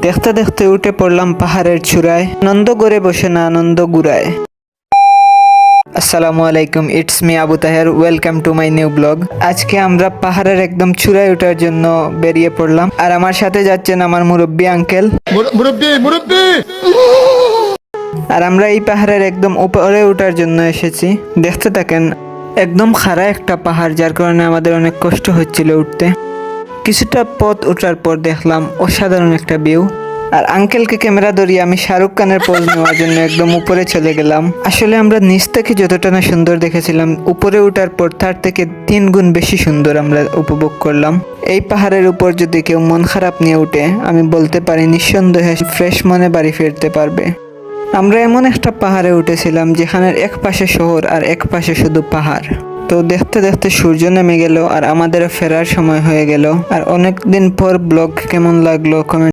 দেখতে দেখতে উঠে পড়লাম পাহাড়ের চূড়ায়। আনন্দ করে বসে না আনন্দ গুড়ায়। আসসালামু আলাইকুম, it's me Abu Taher. Welcome to my new blog. আজকে আমরা পাহাড়ের একদম চূড়ায় ওঠার জন্য বেরিয়ে পড়লাম, আর আমার সাথে যাচ্ছেন আমার মুরব্বী আঙ্কেল। আর আমরা এই পাহাড়ের একদম উপরে ওঠার জন্য এসেছি। দেখতে থাকেন, একদম খাড়া একটা পাহাড়, যার কারণে আমাদের অনেক কষ্ট হচ্ছিল উঠতে। কিছুটা পথ ওঠার পর দেখলাম অসাধারণ একটা ভিউ। আর আঙ্কেলকে ক্যামেরা ধরিয়ে আমি শাহরুখ খানের পোজ নেওয়ার জন্য একদম উপরে চলে গেলাম। আসলে আমরা নিচ থেকে যতটা না সুন্দর দেখেছিলাম, উপরে ওঠার পর তার থেকে 3 গুণ বেশি সুন্দর আমরা উপভোগ করলাম। এই পাহাড়ের উপর যদি কেউ মন খারাপ নিয়ে উঠে, আমি বলতে পারি নিঃসন্দেহে ফ্রেশ মনে বাড়ি ফিরতে পারবে। আমরা এমন একটা পাহাড়ে উঠেছিলাম যেখানের এক পাশে শহর আর এক পাশে শুধু পাহাড়। তো দেখতে দেখতে সূর্য নেমে গেল আর আমাদের ফেরার সময় হয়ে গেল। আর অনেক দিন পর ব্লগ কেমন লাগলো কমেন্ট